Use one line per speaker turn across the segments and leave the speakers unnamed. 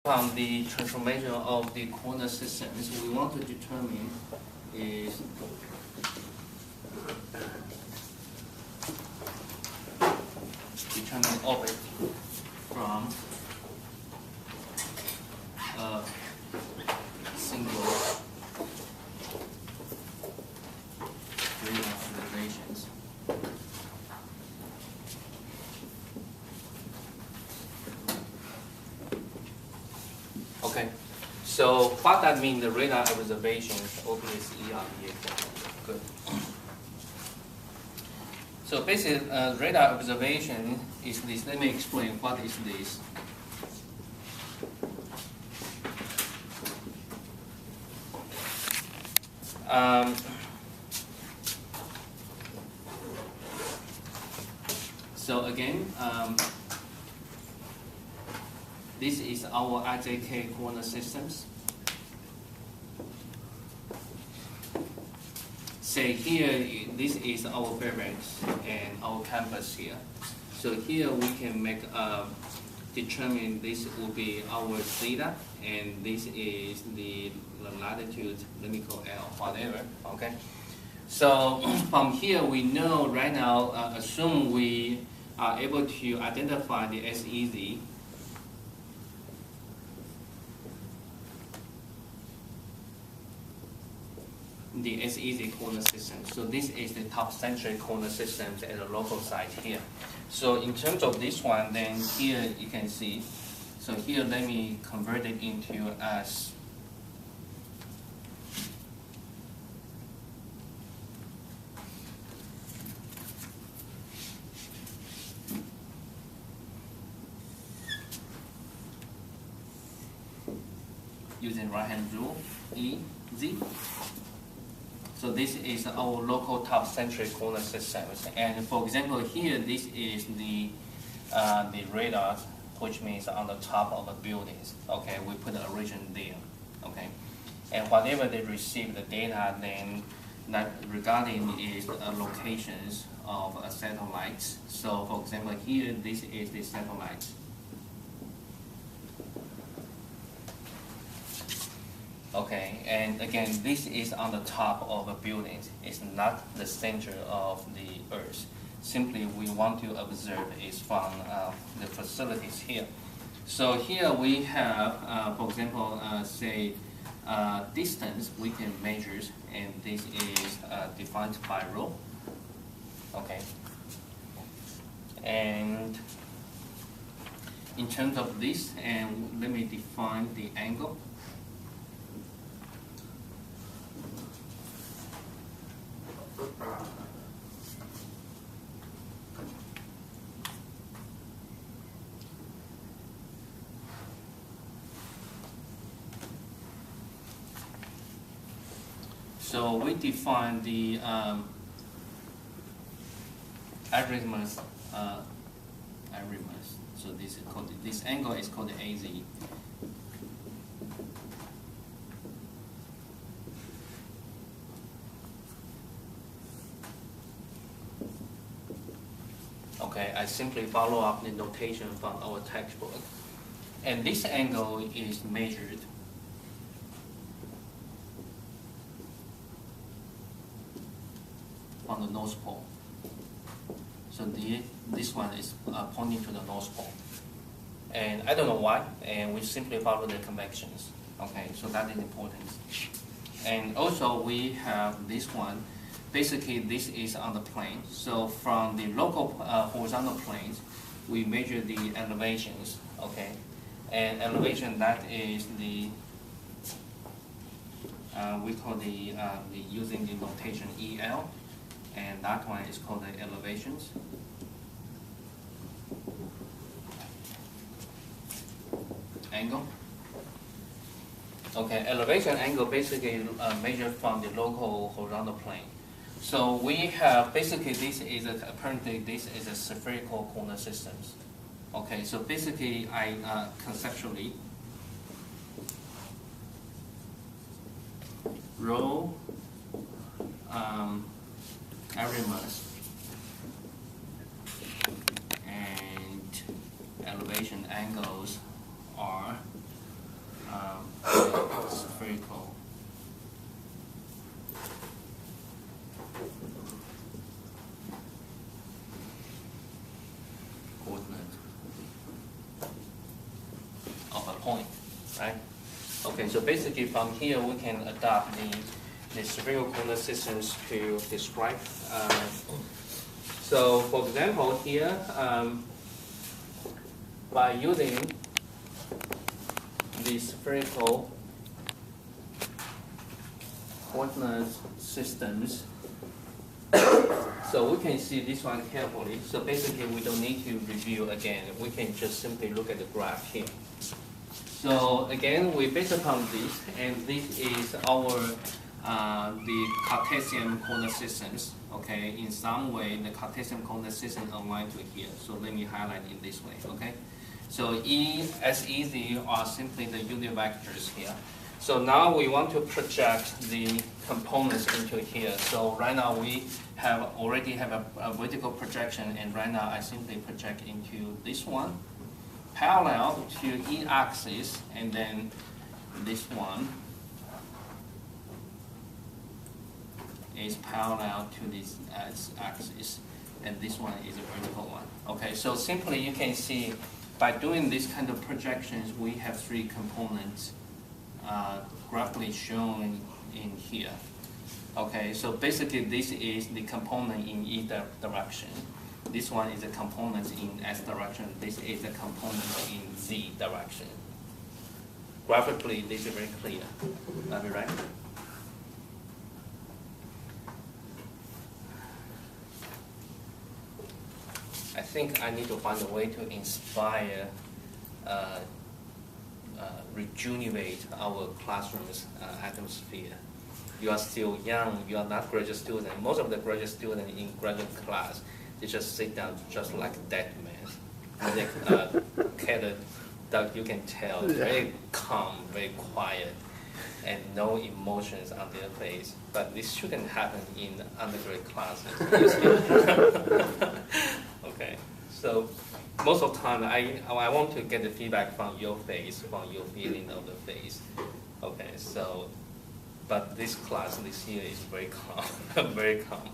From the transformation of the coordinate systems, we want to determine is determine orbit from a single radar observations. Okay, so what that means, the radar observations, OBSE are here. Good. So basically, radar observation is this. Let me explain what is this. So again, this is our IJK coordinate systems. Say here, this is our barracks and our campus here. So here we can make determine this will be our theta, and this is the latitude. Let me call L, whatever. Okay. So from here we know right now. Assume we are able to identify the SEZ. The SEZ coordinate system. So this is the top centric coordinate systems at the local site here. So in terms of this one, then here you can see. So here let me convert it into as using right hand rule, EZ. So this is our local top centric coordinate systems. And for example, here this is the radar, which means on the top of the buildings. Okay, we put the origin there. Okay, and whatever they receive the data, then that regarding is locations of satellites. So for example, here this is the satellite. Okay, and again, this is on the top of a building. It's not the center of the Earth. Simply, we want to observe is from the facilities here. So here we have, for example, say distance we can measure, and this is defined by rho. Okay, and in terms of this, and let me define the angle. So we define the azimuth. So this is called, this angle is called AZ. Okay, I simply follow up the notation from our textbook, and this angle is measured from the North Pole. So this one is pointing to the North Pole. And I don't know why, and we simply follow the convections. Okay, so that is important. And also we have this one. Basically, this is on the plane. So from the local horizontal planes, we measure the elevations. Okay, and elevation, that is the we call the using the notation EL, and that one is called the elevations. Angle. Okay, elevation angle basically measured from the local horizontal plane. So we have basically apparently this is a spherical coordinate systems. Okay, so basically I conceptually rho azimuth and elevation angles are point, right? Okay, so basically from here we can adopt the spherical coordinate systems to describe. So for example here, by using the spherical coordinate systems, so we can see this one carefully. So basically we don't need to review again. We can just simply look at the graph here. So again, we base upon this, and this is our the Cartesian coordinate systems. Okay, in some way the Cartesian coordinate system aligned to here. So let me highlight in this way. Okay, so E, S, E, Z are simply the unit vectors here. So now we want to project the components into here. So right now we already have a vertical projection, and right now I simply project into this one, parallel to E axis, and then this one is parallel to this X axis, and this one is a vertical one. Okay, so simply you can see by doing this kind of projections, we have three components graphically shown in here. Okay, so basically this is the component in E direction. This one is a component in S direction. This is a component in Z direction. Graphically, this is very clear. Am I right? I think I need to find a way to inspire, rejuvenate our classroom's atmosphere. You are still young, you are not graduate student. Most of the graduate students in graduate class, they just sit down just like dead men. And they, that you can tell, very calm, very quiet, and no emotions on their face. But this shouldn't happen in undergraduate classes. Okay, so most of the time I want to get the feedback from your face, from your feeling of the face. Okay, so, but this class this year is very calm, very calm.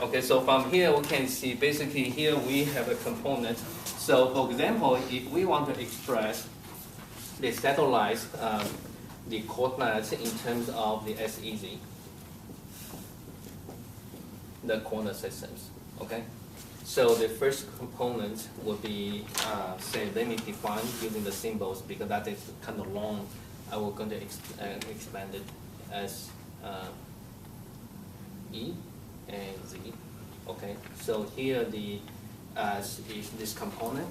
Okay, so from here we can see basically here we have a component. So for example, if we want to express the satellites, the coordinates in terms of the SEZ, the coordinate systems, okay? So the first component would be, say, let me define using the symbols because that is kind of long. I will going to expand it as E and Z. Okay, so here the is this component.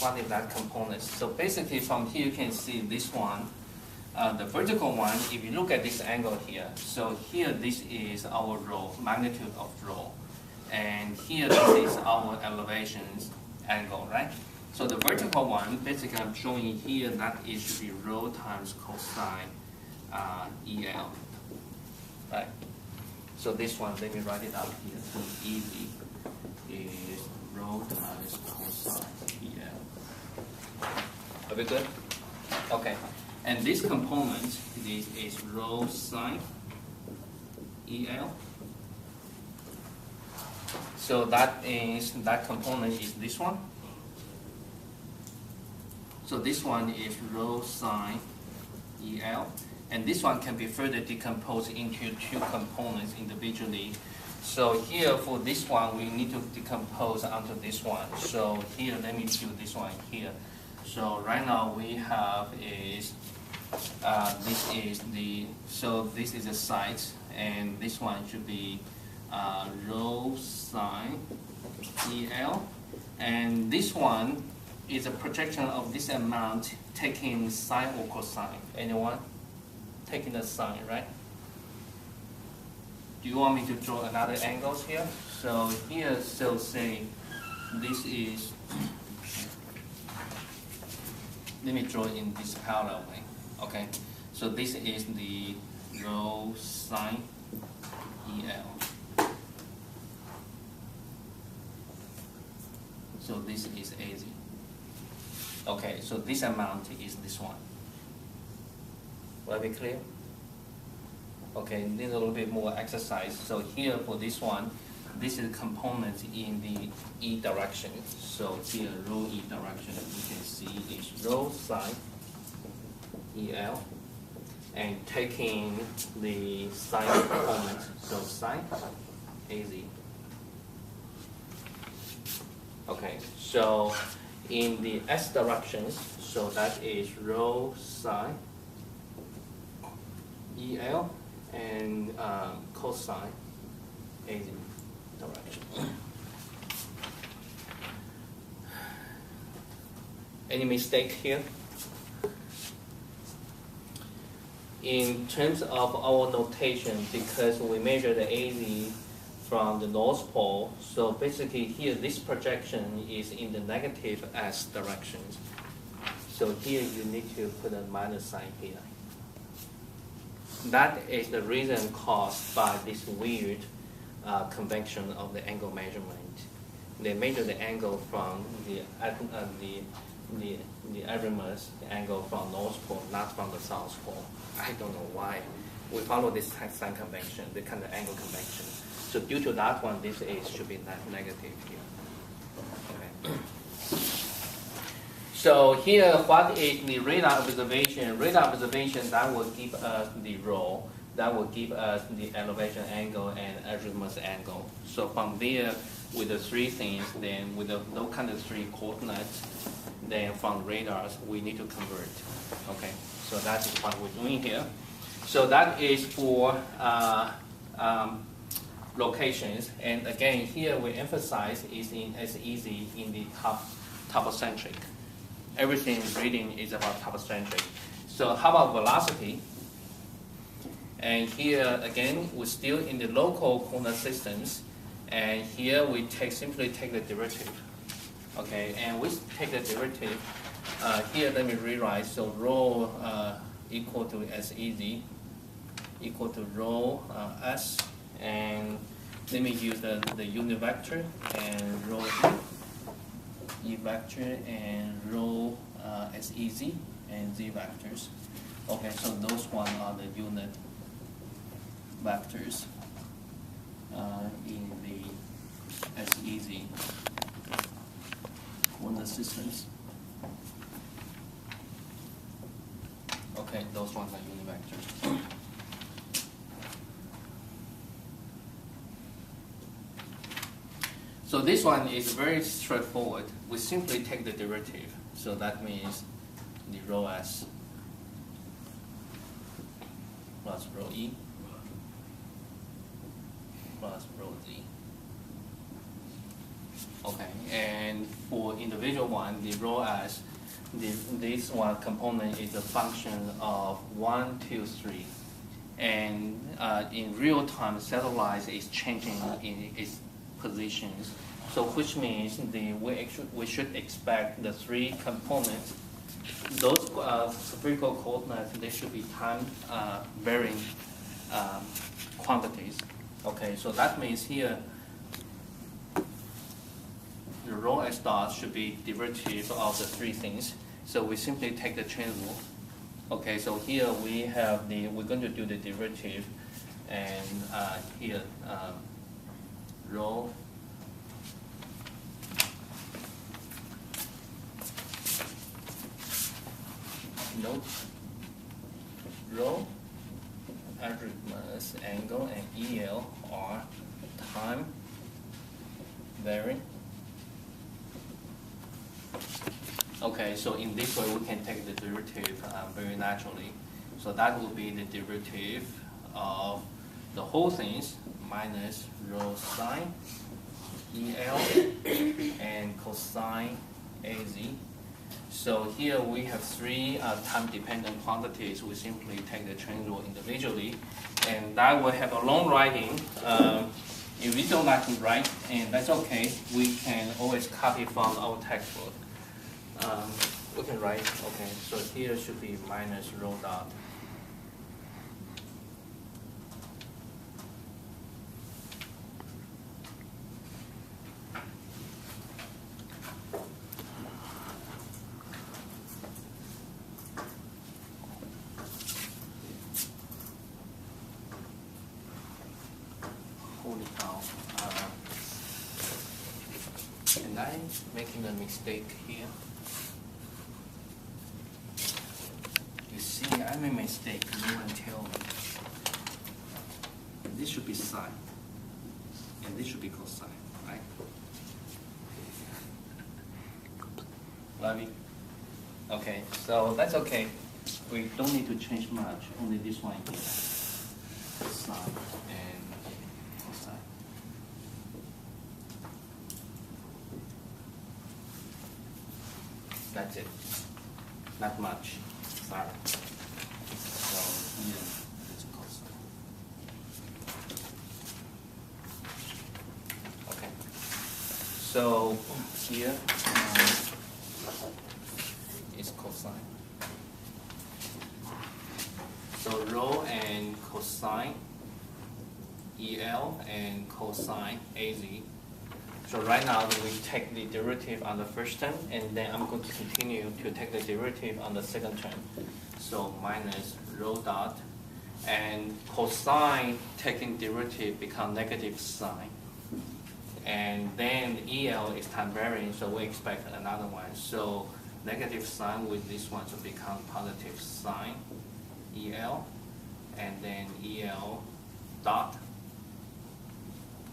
What is that component? So basically from here you can see this one, the vertical one, if you look at this angle here, so here this is our rho, magnitude of rho. And here this is our elevations angle, right? So the vertical one, basically I'm showing here that it should be rho times cosine EL, right? So this one, let me write it out here. So easy is rho times cosine EL. Are we good? Okay. And this component is rho sine EL. So that component is this one. So this one is rho sine EL. And this one can be further decomposed into two components individually. So here for this one, we need to decompose onto this one. So here, let me do this one here. So right now we have is, this is a site, and this one should be rho sine EL. And this one is a projection of this amount taking sine or cosine. Anyone? Taking the sine, right? Do you want me to draw another angles here? So here, so say this is, let me draw in this parallel way, okay? So this is the rho sine EL. So this is AZ. Okay, so this amount is this one. Will that be clear? Okay, need a little bit more exercise. So here for this one, this is components in the E direction. So here, rho E direction, you can see is rho sine EL, and taking the sine component, so sine AZ. Okay, so in the S directions, so that is rho sine EL and cosine AZ direction. Any mistake here? In terms of our notation, because we measure the AZ from the North Pole, so basically here this projection is in the negative S direction. So here you need to put a minus sign here. That is the reason caused by this weird convection of the angle measurement. They measure the angle from the azimuth, the angle from North Pole, not from the South Pole. I don't know why. We follow this sign convention, the kind of angle convention. So due to that one, this should be negative here. Okay. So here, what is the radar observation? Radar observation, that will give us the rho, that will give us the elevation angle and azimuth angle. So from there, with the three things, then with those kind of three coordinates, then from radars, we need to convert. Okay, so that is what we're doing here. So that is for locations. And again, here we emphasize is as easy in the topocentric. Everything reading is about topocentric. So how about velocity? And here again, we're still in the local coordinate systems. And here we simply take the derivative. Okay, and we take the derivative. Here, let me rewrite. So rho equal to SEZ equal to rho S, and let me use the unit vector and rho E vector and rho SEZ and Z vectors. Okay, so those one are the unit vectors in the SEZ coordinate systems. Okay, those ones are unit vectors. So this one is very straightforward. We simply take the derivative. So that means the rho S plus rho E plus rho Z. Okay, and for individual one, the rho S, this one component is a function of 1, 2, 3. And in real time, satellite is changing in its positions. So which means we should expect the three components, those spherical coordinates, they should be time varying quantities. Okay, so that means here the rho S dot should be derivative of the three things. So we simply take the chain rule. Okay, so here we have we're going to do the derivative, and here rho note rho azimuth angle and EL are time varying. Okay, so in this way we can take the derivative very naturally. So that will be the derivative of the whole things minus rho sine EL and cosine AZ. So here we have three time-dependent quantities. We simply take the chain rule individually, and that will have a long writing. If we don't like to write, and that's okay, we can always copy from our textbook. We can write, okay, so here should be minus rho dot. Holy cow. making a mistake here. You see, I made a mistake. You can tell me. This should be sine, and this should be cosine, right? Love it. Okay, so that's okay. We don't need to change much. Only this one here, sine and cosine. That's it. Not much. Sorry. So here it's cosine. Okay. So here is cosine. So rho and cosine, EL and cosine AZ. So right now we take the derivative on the first term, and then I'm going to continue to take the derivative on the second term. So minus rho dot, and cosine taking derivative become negative sine. And then EL is time varying, so we expect another one. So negative sine with this one to become positive sine EL, and then EL dot.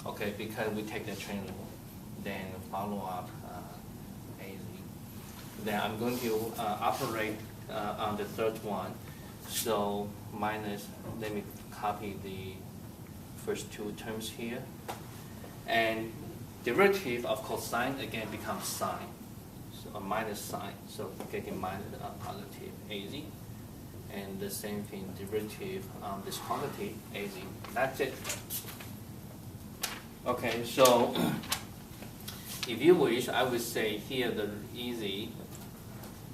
Okay, because we take the chain rule, then follow up AZ. Then I'm going to operate on the third one. So minus, let me copy the first two terms here. And derivative of cosine again becomes sine. So a minus sine, so getting minus positive AZ. And the same thing, derivative on this quantity, AZ. That's it. Okay, so if you wish, I would say here the easy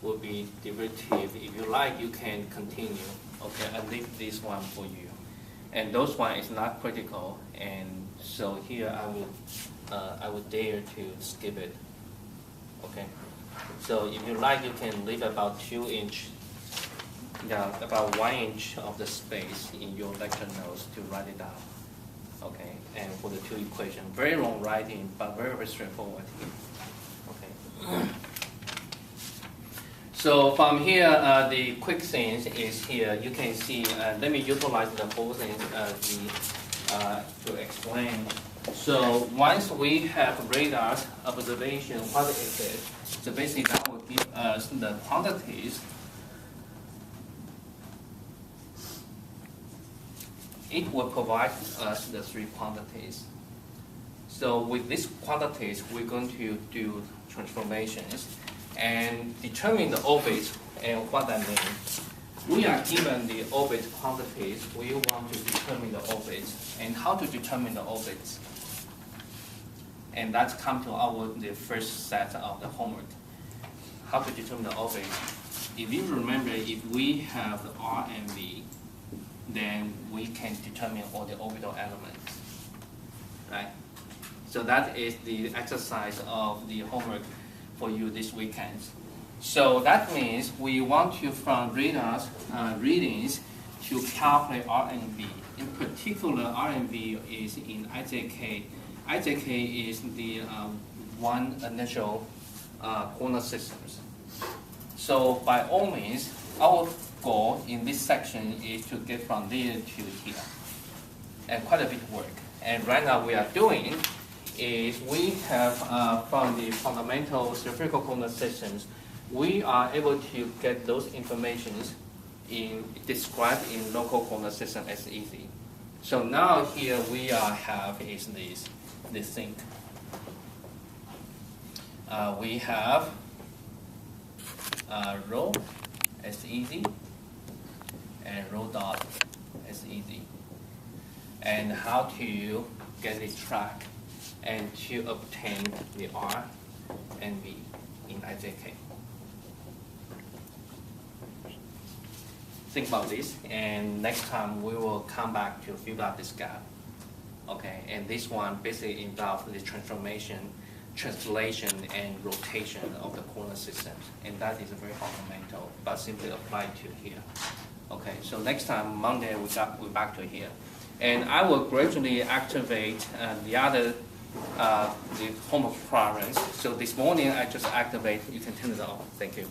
will be derivative. If you like, you can continue. Okay, I leave this one for you. And those one is not critical, and so here I would dare to skip it. Okay, so if you like, you can leave about 2 inch, about 1 inch of the space in your lecture notes to write it down. Okay, and for the two equations, very long writing, but very, very straightforward here. Okay. So from here, the quick things is here. You can see. Let me utilize the whole thing to explain. So once we have radar observation, what is it? So basically, that will give us the quantities. It will provide us the 3 quantities. So with these quantities, we're going to do transformations and determine the orbit. And what that means, we are given the orbit quantities. We want to determine the orbits. And how to determine the orbits? And that's come to the first set of the homework. How to determine the orbit? If you remember, if we have the R and V, then we can determine all the orbital elements, right? So that is the exercise of the homework for you this weekend. So that means we want to, from radars readings, to calculate R and V. In particular, R and V is in IJK. IJK is the one initial corner systems. So by all means, our goal in this section is to get from there to here, and quite a bit of work. And right now we are doing is we have from the fundamental spherical corner systems, we are able to get those informations described in local corner system as easy. So now here we have is this thing. We have rho as easy, and rho dot is easy, and how to get this track and to obtain the R and V in IJK. Think about this, and next time we will come back to fill out this gap. Okay, and this one basically involves the transformation, translation, and rotation of the corner systems, and that is very fundamental, but simply applied to here. Okay, so next time, Monday, we're back to here. And I will gradually activate the other the home appliance. So this morning I just activate. You can turn it on. Thank you.